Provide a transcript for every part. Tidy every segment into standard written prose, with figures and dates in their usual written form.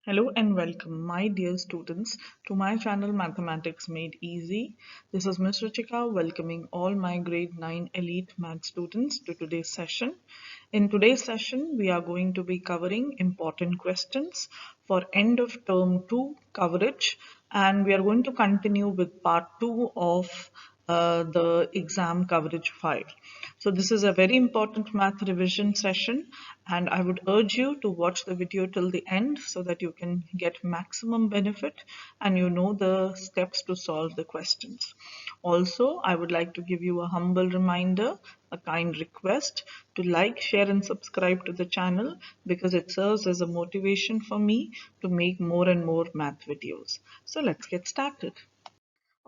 Hello and welcome, my dear students, to my channel Mathematics Made Easy. This is Ms. Ruchika welcoming all my grade 9 elite math students to today's session. In today's session, we are going to be covering important questions for end of term 2 coverage, and we are going to continue with part 2 of the exam coverage file. So this is a very important math revision session, and I would urge you to watch the video till the end so that you can get maximum benefit and you know the steps to solve the questions. Also, I would like to give you a humble reminder, a kind request to like, share and subscribe to the channel because it serves as a motivation for me to make more and more math videos. So let's get started.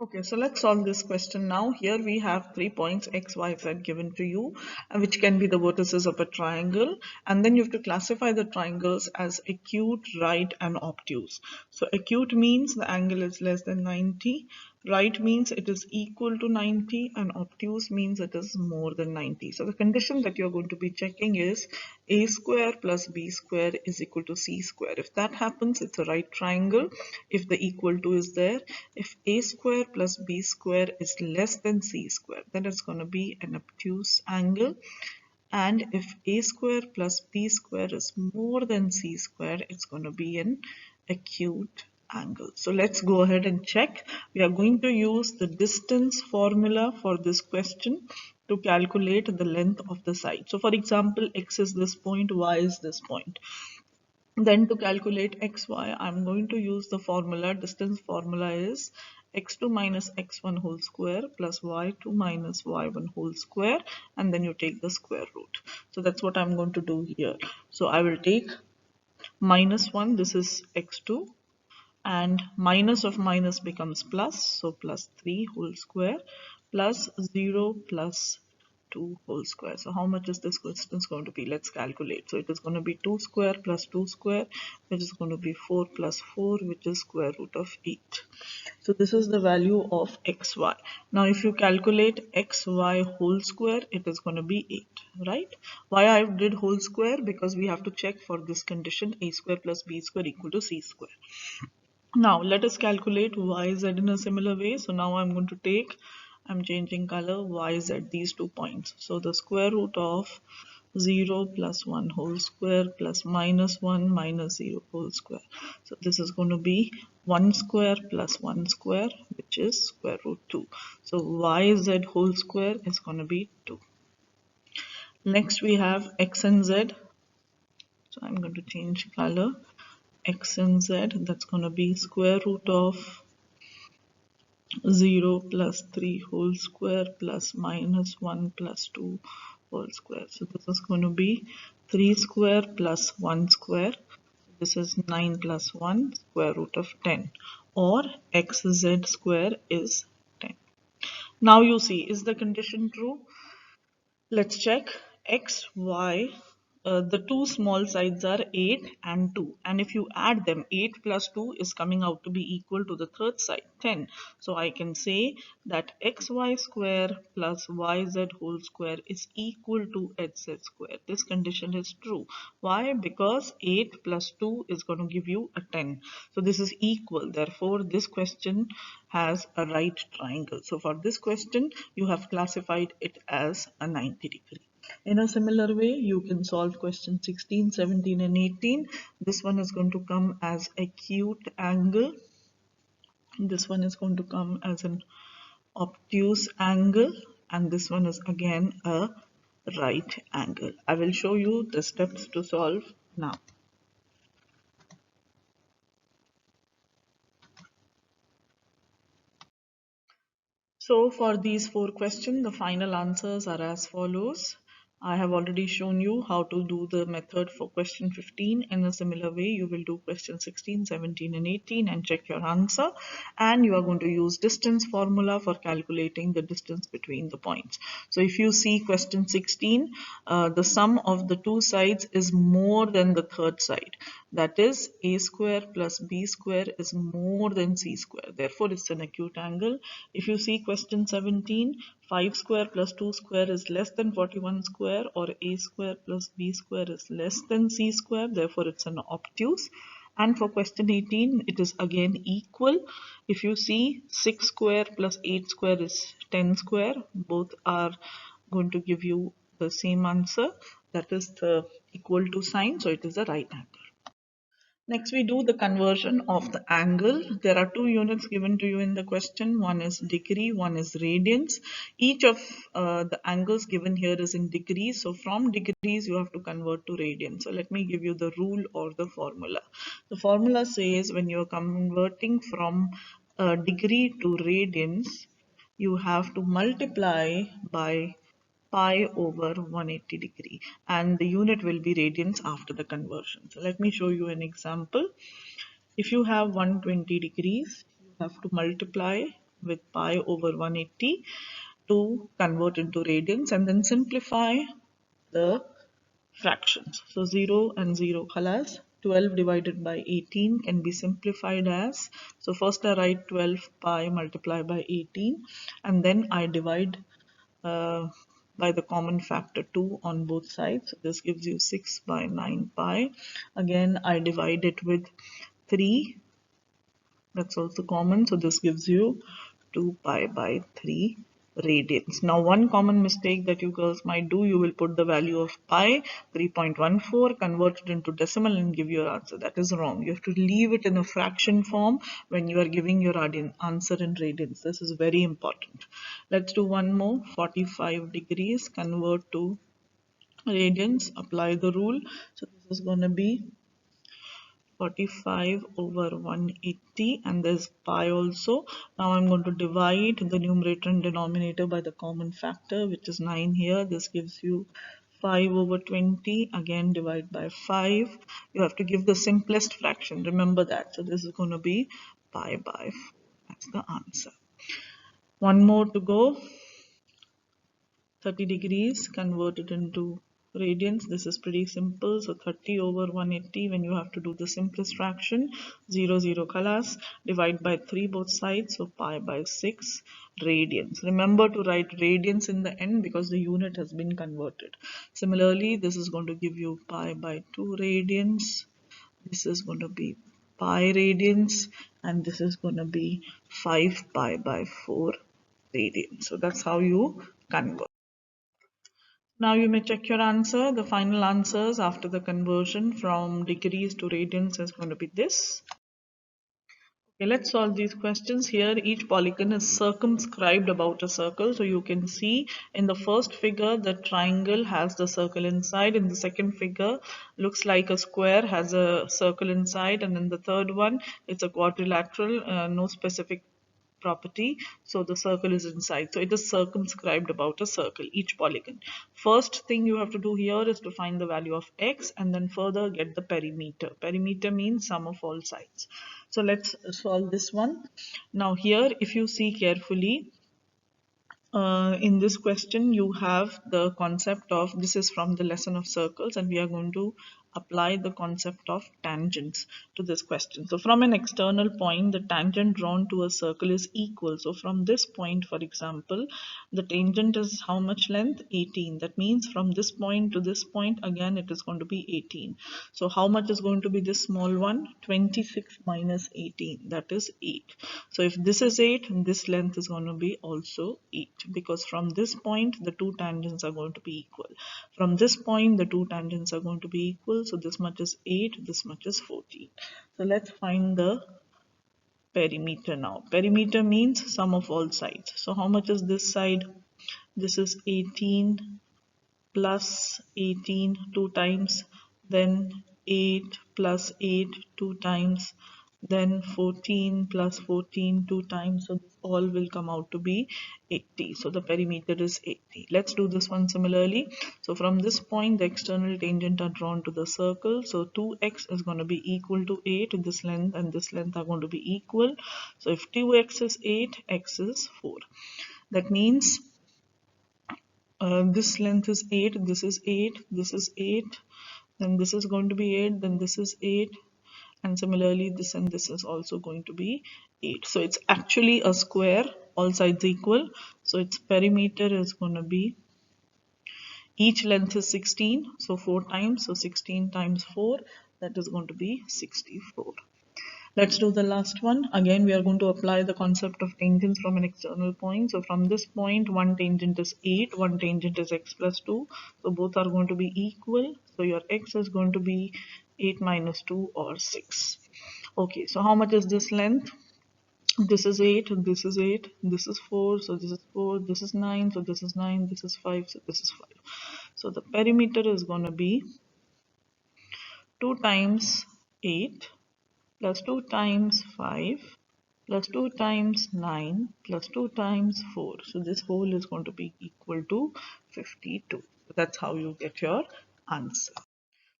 Okay, so let's solve this question now. Here we have 3 points x, y, z given to you, which can be the vertices of a triangle. And then you have to classify the triangles as acute, right, and obtuse. So acute means the angle is less than 90. Right means it is equal to 90 and obtuse means it is more than 90. So the condition that you're going to be checking is a square plus b square is equal to c square. If that happens, it's a right triangle. If the equal to is there, if a square plus b square is less than c square, then it's going to be an obtuse angle. And if a square plus b square is more than c square, it's going to be an acute angle. So let's go ahead and check. We are going to use the distance formula for this question to calculate the length of the side. So for example, x is this point, y is this point. Then to calculate xy, I'm going to use the formula. Distance formula is x2 minus x1 whole square plus y2 minus y1 whole square, and then you take the square root. So that's what I'm going to do here. So I will take minus 1, this is x2, and minus of minus becomes plus, so plus 3 whole square plus 0 plus 2 whole square. So how much is this distance going to be? Let's calculate. So it is going to be 2 square plus 2 square, which is going to be 4 plus 4, which is square root of 8. So this is the value of xy. Now if you calculate xy whole square, it is going to be 8, right? Why I did whole square? Because we have to check for this condition a square plus b square equal to c square. Now let us calculate yz in a similar way. So now I'm changing color yz, these 2 points. So the square root of 0 plus 1 whole square plus minus 1 minus 0 whole square. So this is going to be 1 square plus 1 square, which is square root 2. So yz whole square is going to be 2. Next we have x and z. So I'm going to change color. X and z, that's going to be square root of 0 plus 3 whole square plus minus 1 plus 2 whole square. So this is going to be 3 square plus 1 square. This is 9 plus 1 square root of 10, or xz square is 10. Now you see, is the condition true? Let's check. X, Y, the two small sides are 8 and 2, and if you add them, 8 plus 2 is coming out to be equal to the third side, 10. So I can say that xy square plus yz whole square is equal to hz square. This condition is true. Why? Because 8 plus 2 is going to give you a 10. So this is equal. Therefore, this question has a right triangle. So for this question, you have classified it as a 90 degree. In a similar way, you can solve question 16, 17 and 18. This one is going to come as acute angle. This one is going to come as an obtuse angle. And this one is again a right angle. I will show you the steps to solve now. So for these 4 questions, the final answers are as follows. I have already shown you how to do the method for question 15. In a similar way, you will do question 16, 17 and 18 and check your answer. And you are going to use distance formula for calculating the distance between the points. So if you see question 16, the sum of the two sides is more than the third side. That is, a square plus b square is more than c square. Therefore, it's an acute angle. If you see question 17, 5 square plus 2 square is less than 41 square, or a square plus b square is less than c square. Therefore, it's an obtuse. And for question 18, it is again equal. If you see 6 square plus 8 square is 10 square. Both are going to give you the same answer. That is the equal to sign. So it is the right angle. Next, we do the conversion of the angle. There are two units given to you in the question. One is degree, one is radians. Each of the angles given here is in degrees. So from degrees, you have to convert to radians. So let me give you the rule or the formula. The formula says when you are converting from degree to radians, you have to multiply by pi over 180 degree, and the unit will be radians after the conversion. So let me show you an example. If you have 120 degrees, you have to multiply with pi over 180 to convert into radians, and then simplify the fractions. So 0 and 0 khalas. 12 divided by 18 can be simplified as, so first I write 12 pi multiplied by 18, and then I divide uh, by the common factor 2 on both sides. So this gives you 6 by 9 pi. Again, I divide it with 3. That's also common. So this gives you 2 pi by 3 radians. Now, one common mistake that you girls might do, you will put the value of pi 3.14, convert it into decimal and give your answer. That is wrong. You have to leave it in a fraction form when you are giving your answer in radians. This is very important. Let's do one more. 45 degrees, convert to radians, apply the rule. So this is going to be 45 over 180, and there's pi also. Now I'm going to divide the numerator and denominator by the common factor, which is 9 here. This gives you 5 over 20. Again, divide by 5. You have to give the simplest fraction. Remember that. So this is going to be pi by 4. That's the answer. One more to go. 30 degrees converted into radians. This is pretty simple. So 30 over 180, when you have to do the simplest fraction, 0 0 khalas, divide by 3 both sides, so pi by 6 radians. Remember to write radians in the end because the unit has been converted. Similarly, this is going to give you pi by 2 radians. This is going to be pi radians, and this is going to be 5 pi by 4 radians. So that's how you convert. Now you may check your answer. The final answers after the conversion from degrees to radians is going to be this. Okay, let's solve these questions. Here each polygon is circumscribed about a circle. So you can see in the first figure the triangle has the circle inside. In the second figure looks like a square has a circle inside. And in the third one it's a quadrilateral, no specific property, so the circle is inside. So it is circumscribed about a circle, each polygon. First thing you have to do here is to find the value of x and then further get the perimeter. Perimeter means sum of all sides. So let's solve this one. Now here if you see carefully, in this question you have the concept of, this is from the lesson of circles, and we are going to apply the concept of tangents to this question. So from an external point, the tangent drawn to a circle is equal. So from this point, for example, the tangent is how much length? 18. That means from this point to this point, again it is going to be 18. So how much is going to be this small one? 26 minus 18, that is 8. So if this is 8, this length is going to be also 8, because from this point the two tangents are going to be equal. From this point the two tangents are going to be equal. So this much is 8, this much is 14. So let's find the perimeter now. Perimeter means sum of all sides. So how much is this side? This is 18 plus 18 two times, then 8 plus 8 two times, then 14 plus 14 two times. So this all will come out to be 80. So the perimeter is 80. Let's do this one similarly. So from this point the external tangent are drawn to the circle. So 2x is going to be equal to 8. This length and this length are going to be equal. So if 2x is 8, x is 4. That means this length is 8, this is 8, this is 8, then this is going to be 8, then this is 8, and similarly this and this is also going to be 8. So it's actually a square, all sides equal. So its perimeter is going to be, each length is 16, so 4 times, so 16 times 4, that is going to be 64. Let's do the last one. Again, we are going to apply the concept of tangents from an external point. So from this point, one tangent is 8, one tangent is x plus 2. So both are going to be equal. So your x is going to be 8 minus 2 or 6. Okay, so how much is this length? This is 8, this is 8, this is 4, so this is 4, this is 9, so this is 9, this is 5, so this is 5. So the perimeter is going to be 2 times 8 plus 2 times 5 plus 2 times 9 plus 2 times 4. So this whole is going to be equal to 52. So that's how you get your answer.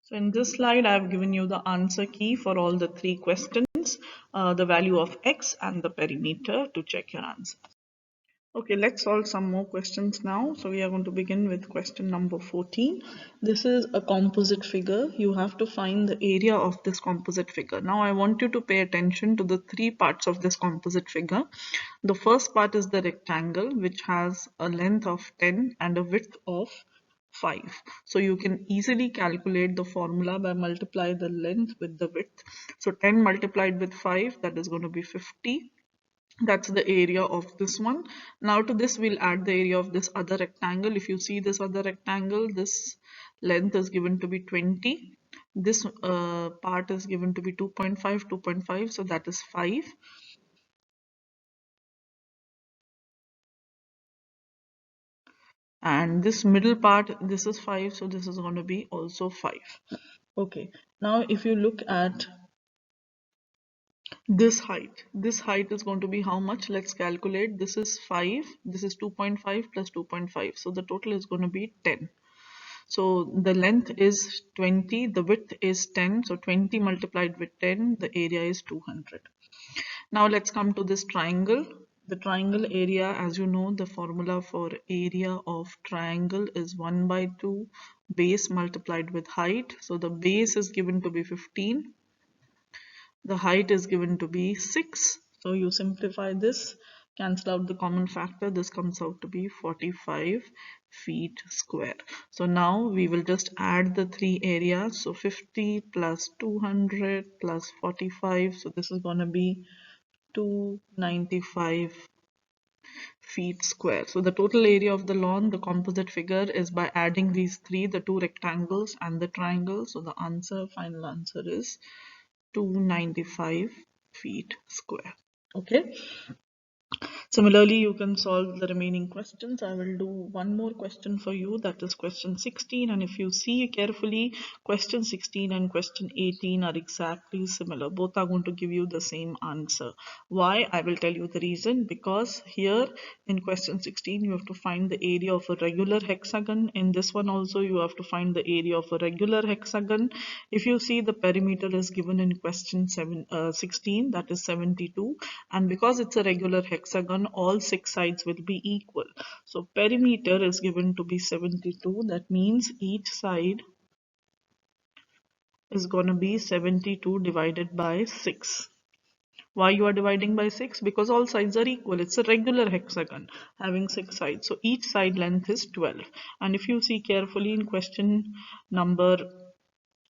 So in this slide, I have given you the answer key for all the three questions, the value of x and the perimeter to check your answer. Okay, let's solve some more questions now. So we are going to begin with question number 14. This is a composite figure. You have to find the area of this composite figure. Now I want you to pay attention to the three parts of this composite figure. The first part is the rectangle, which has a length of 10 and a width of 5. So you can easily calculate the formula by multiply the length with the width. So 10 multiplied with 5, that is going to be 50. That's the area of this one. Now to this we'll add the area of this other rectangle. If you see this other rectangle, this length is given to be 20. This part is given to be 2.5, 2.5, so that is 5. And this middle part, this is 5, so this is going to be also 5. Okay, now if you look at this height is going to be how much? Let's calculate. This is 5, this is 2.5 plus 2.5, so the total is going to be 10. So the length is 20, the width is 10, so 20 multiplied with 10, the area is 200. Now let's come to this triangle. The triangle area, as you know, the formula for area of triangle is 1 by 2 base multiplied with height. So the base is given to be 15. The height is given to be 6. So you simplify this, cancel out the common factor. This comes out to be 45 feet square. So now we will just add the three areas. So 50 plus 200 plus 45. So this is going to be 295 feet square. So the total area of the lawn, the composite figure, is by adding these three, the two rectangles and the triangle. So the answer, final answer is 295 feet square. Okay. Similarly, you can solve the remaining questions. I will do one more question for you, that is question 16. And if you see carefully, question 16 and question 18 are exactly similar. Both are going to give you the same answer. Why? I will tell you the reason. Because here in question 16, you have to find the area of a regular hexagon. In this one also, you have to find the area of a regular hexagon. If you see, the perimeter is given in question 16, that is 72. And because it's a regular hexagon, all 6 sides will be equal. So perimeter is given to be 72. That means each side is going to be 72 divided by 6. Why you are dividing by 6? Because all sides are equal. It's a regular hexagon having 6 sides. So each side length is 12. And if you see carefully in question number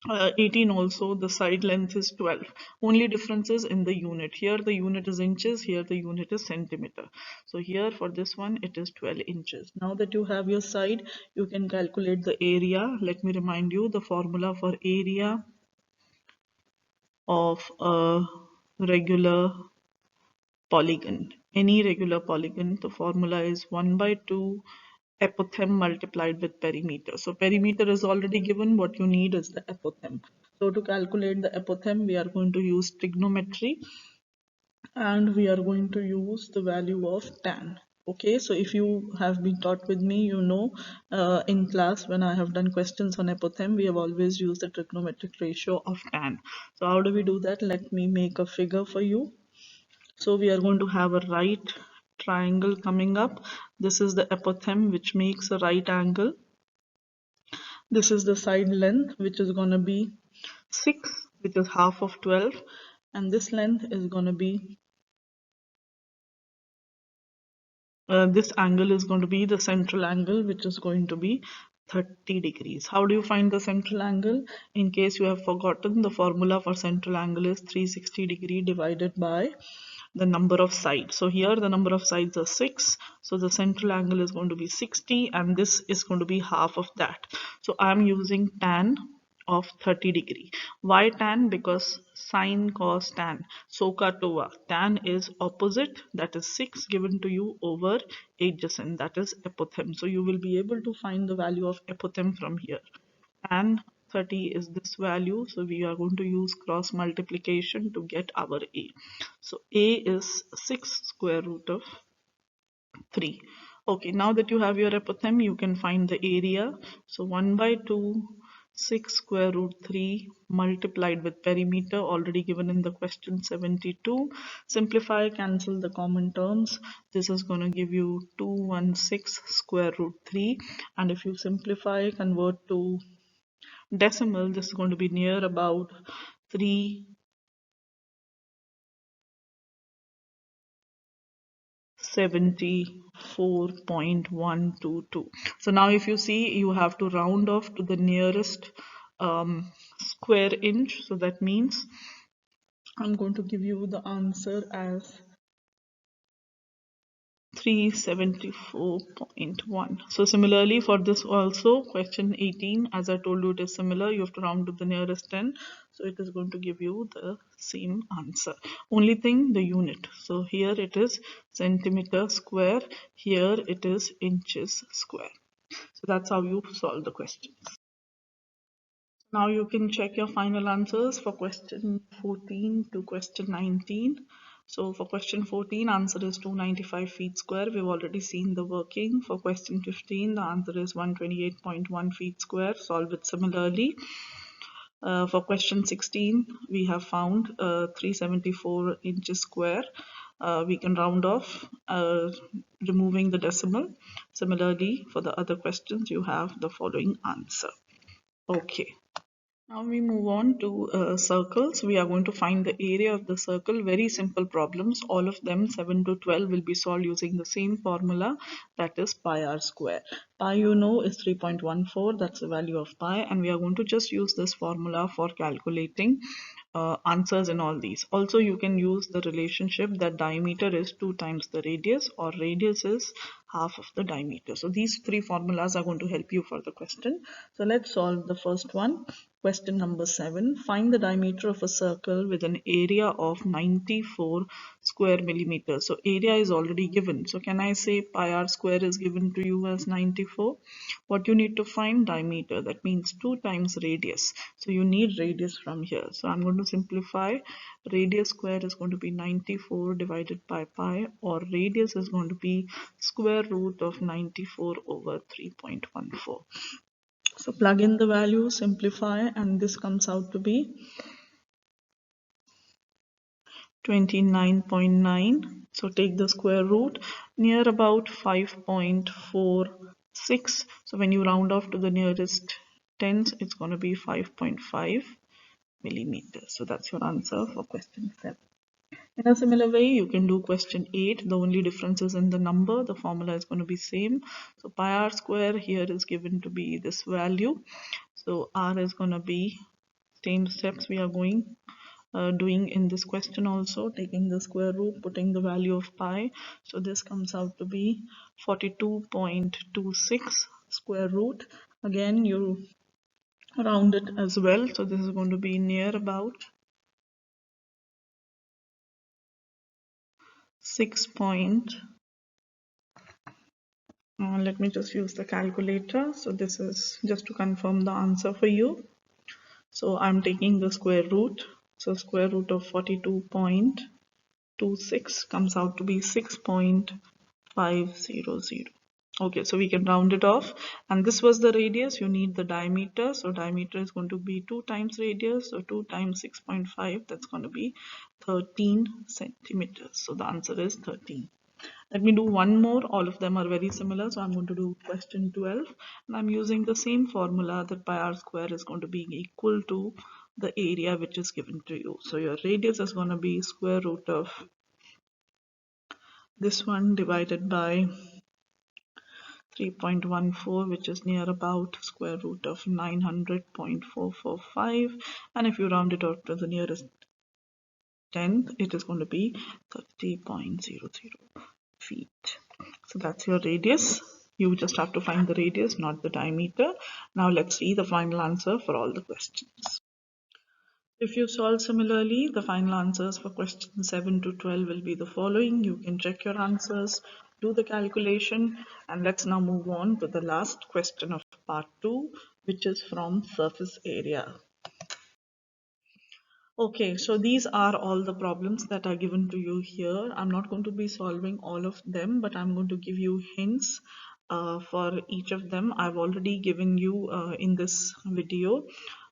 18 also, the side length is 12. Only difference is in the unit. Here the unit is inches, here the unit is centimeter. So here for this one it is 12 inches. Now that you have your side, you can calculate the area. Let me remind you the formula for area of a regular polygon. Any regular polygon, the formula is 1 by 2 apothem multiplied with perimeter. So perimeter is already given. What you need is the apothem. So to calculate the apothem, we are going to use trigonometry and we are going to use the value of tan. Okay, so if you have been taught with me, you know in class when I have done questions on apothem, we have always used the trigonometric ratio of tan. So how do we do that? Let me make a figure for you. So we are going to have a right triangle coming up. This is the apothem which makes a right angle. This is the side length which is going to be 6, which is half of 12, and this length is going to be this angle is going to be the central angle, which is going to be 30 degrees. How do you find the central angle? In case you have forgotten, the formula for central angle is 360 divided by the number of sides. So here the number of sides are 6. So the central angle is going to be 60 and this is going to be half of that. So I am using tan of 30 . Why tan? Because sine, cos, tan. SOHCAHTOA. Tan is opposite, that is 6 given to you over adjacent, that is epothem. So you will be able to find the value of epothem from here. Tan 30 is this value, so we are going to use cross multiplication to get our A. So A is 6 square root of 3. Okay, now that you have your epithem, you can find the area. So 1 by 2, 6 square root 3 multiplied with perimeter already given in the question 72. Simplify, cancel the common terms. This is going to give you 216 square root 3. And if you simplify, convert to decimal, this is going to be near about 374.122. So now if you see, you have to round off to the nearest square inch. So that means I'm going to give you the answer as 374.1. So similarly for this also, question 18, as I told you, it is similar. You have to round to the nearest 10. So it is going to give you the same answer. Only thing, the unit. So here it is centimeter square. Here it is inches square. So that's how you solve the question. Now you can check your final answers for question 14 to question 19. So for question 14, answer is 295 feet square. We've already seen the working. For question 15, the answer is 128.1 feet square. Solve it similarly. For question 16, we have found 374 inches square. We can round off, removing the decimal. Similarly, for the other questions, you have the following answer. Okay. Now we move on to circles. We are going to find the area of the circle. Very simple problems. All of them 7 to 12 will be solved using the same formula, that is pi r square. Pi you know is 3.14. That's the value of pi, and we are going to just use this formula for calculating answers in all these. Also you can use the relationship that diameter is 2 times the radius, or radius is half of the diameter. So these three formulas are going to help you for the question. So let's solve the first one. Question number 7. Find the diameter of a circle with an area of 94 square millimeters. So area is already given. So can I say pi r square is given to you as 94? What you need to find? Diameter. That means 2 times radius. So you need radius from here. So I'm going to simplify. Radius square is going to be 94 divided by pi, or radius is going to be square root of 94 over 3.14. So plug in the value, simplify, and this comes out to be 29.9. So take the square root, near about 5.46. So when you round off to the nearest tens, it's going to be 5.5 millimeters. So that's your answer for question 7. In a similar way, you can do question 8. The only difference is in the number. The formula is going to be same. So pi r square here is given to be this value. So r is going to be same steps we are doing in this question also, taking the square root, putting the value of pi. So this comes out to be 42.26 square root. Again, you round it as well. So this is going to be near about 6 point. Let me just use the calculator. So this is just to confirm the answer for you. So I'm taking the square root. So square root of 42.26 comes out to be 6.500. Okay, so we can round it off. And this was the radius. You need the diameter. So diameter is going to be 2 times radius. So 2 times 6.5, that's going to be 13 centimeters. So the answer is 13. Let me do one more. All of them are very similar. So I'm going to do question 12. And I'm using the same formula that pi r square is going to be equal to the area which is given to you. So your radius is going to be square root of this one divided by 3.14, which is near about square root of 900.445, and if you round it out to the nearest tenth, it is going to be 30.00 feet. So that's your radius. You just have to find the radius, not the diameter. Now let's see the final answer for all the questions. If you solve similarly, the final answers for questions 7 to 12 will be the following. You can check your answers, do the calculation, and let's now move on to the last question of part 2, which is from surface area. Okay, so these are all the problems that are given to you here. I'm not going to be solving all of them, but I'm going to give you hints for each of them. I've already given you in this video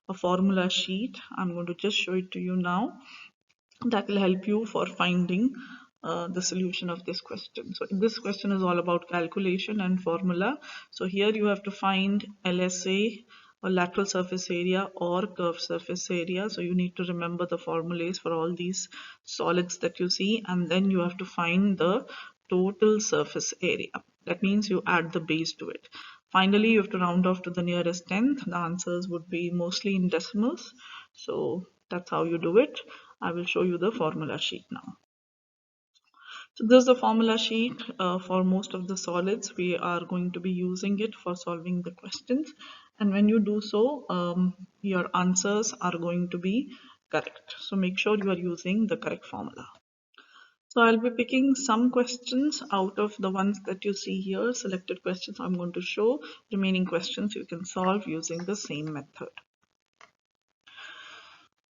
a formula sheet. I'm going to just show it to you now. That will help you for finding the solution of this question. So this question is all about calculation and formula. So here you have to find LSA, or lateral surface area, or curved surface area. So you need to remember the formulas for all these solids that you see, and then you have to find the total surface area. That means you add the base to it. Finally, you have to round off to the nearest tenth. The answers would be mostly in decimals. So that's how you do it. I will show you the formula sheet now. So this is the formula sheet for most of the solids. We are going to be using it for solving the questions. And when you do so, your answers are going to be correct. So make sure you are using the correct formula. So I'll be picking some questions out of the ones that you see here. Selected questions I'm going to show. Remaining questions you can solve using the same method.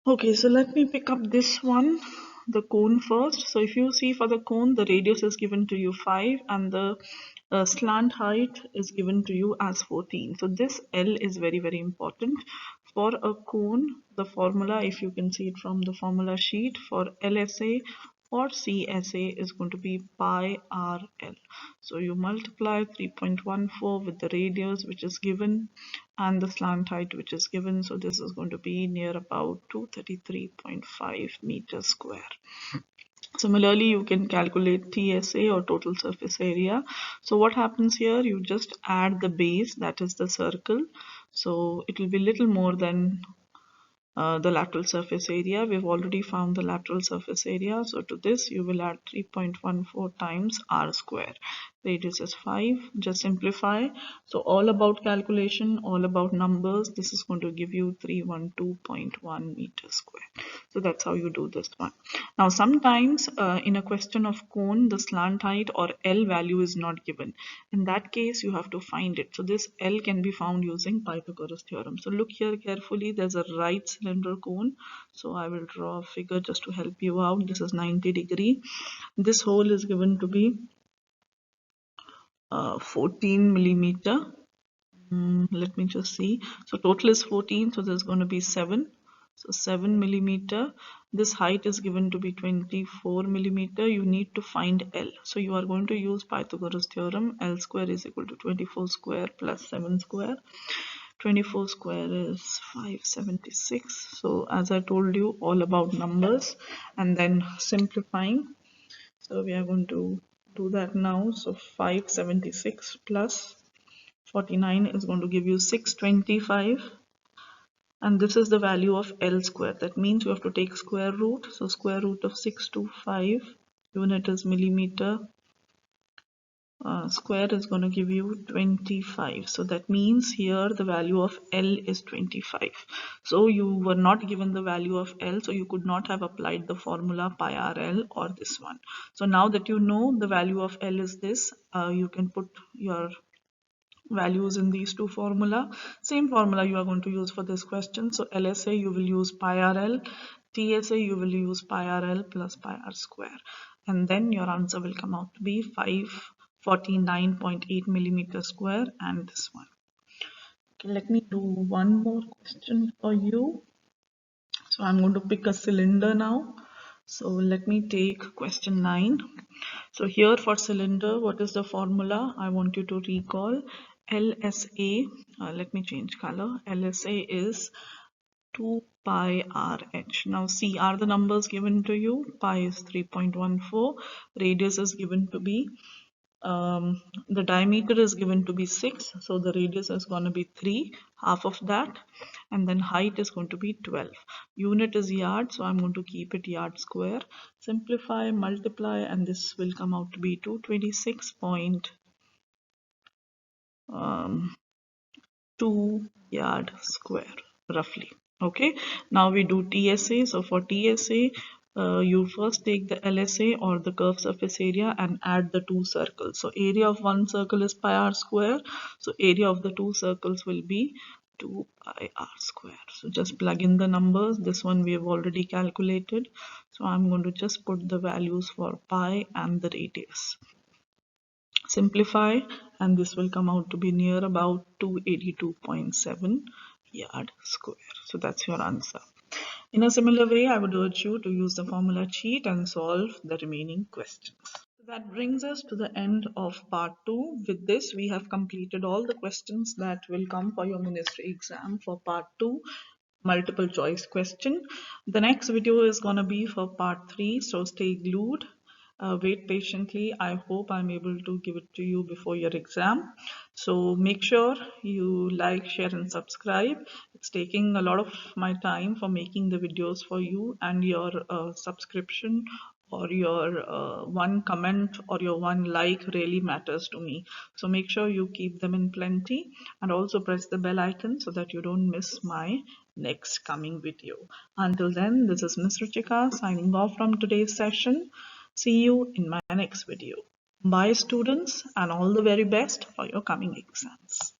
Okay, so let me pick up this one, the cone first. So if you see for the cone, the radius is given to you 5 and the slant height is given to you as 14. So this L is very, very important. For a cone, the formula, if you can see it from the formula sheet, for LSA or CSA is going to be pi RL. So you multiply 3.14 with the radius which is given and the slant height which is given. So this is going to be near about 233.5 meters square. Similarly, you can calculate TSA or total surface area. So what happens here, you just add the base, that is the circle. So it will be little more than the lateral surface area. We've already found the lateral surface area. So to this you will add 3.14 times r square. Radius is 5. Just simplify. So all about calculation, all about numbers. This is going to give you 312.1 meters square. So that's how you do this one. Now sometimes in a question of cone, the slant height or L value is not given. In that case you have to find it. So this L can be found using Pythagoras theorem. So look here carefully, there's a right cylinder cone. So I will draw a figure just to help you out. This is 90 degree. This hole is given to be 14 millimeter. Let me just see. So total is 14, so there's going to be 7. So 7 millimeter. This height is given to be 24 millimeter. You need to find L. So you are going to use Pythagoras theorem. L square is equal to 24 square plus 7 square. 24 square is 576. So as I told you, all about numbers and then simplifying. So we are going to do that now. So 576 plus 49 is going to give you 625, and this is the value of L square. That means you have to take square root. So square root of 625, unit is millimeter, square is going to give you 25. So that means here the value of L is 25. So you were not given the value of L, so you could not have applied the formula pi RL or this one. So now that you know the value of L is this, you can put your values in these two formula. Same formula you are going to use for this question. So LSA you will use pi RL, TSA you will use pi RL plus pi R square, and then your answer will come out to be 549.8 millimeter square and this one. Okay, let me do one more question for you. So I'm going to pick a cylinder now. So let me take question 9. So here for cylinder, what is the formula? I want you to recall LSA. Let me change color. LSA is 2 pi RH. Now see, are the numbers given to you? Pi is 3.14. Radius is given to be The diameter is given to be 6, so the radius is going to be 3, half of that, and then height is going to be 12. Unit is yard, so I'm going to keep it yard square. Simplify, multiply, and this will come out to be 2 yard square roughly. Okay, now we do TSA. So for TSA, you first take the LSA or the curved surface area and add the two circles. So area of one circle is pi r square, so area of the two circles will be 2 pi r square. So just plug in the numbers. This one we have already calculated, so I'm going to just put the values for pi and the radius. Simplify, and this will come out to be near about 282.7 yard square. So that's your answer. In a similar way, I would urge you to use the formula cheat and solve the remaining questions. That brings us to the end of part 2. With this, we have completed all the questions that will come for your ministry exam for part 2 multiple choice question. The next video is going to be for part 3, so stay glued. Wait patiently. I hope I'm able to give it to you before your exam. So make sure you like, share, and subscribe. It's taking a lot of my time for making the videos for you, and your subscription or your one comment or your one like really matters to me. So make sure you keep them in plenty, and also press the bell icon so that you don't miss my next coming video. Until then, this is Ms. Ruchika signing off from today's session. See you in my next video. Bye students, and all the very best for your coming exams.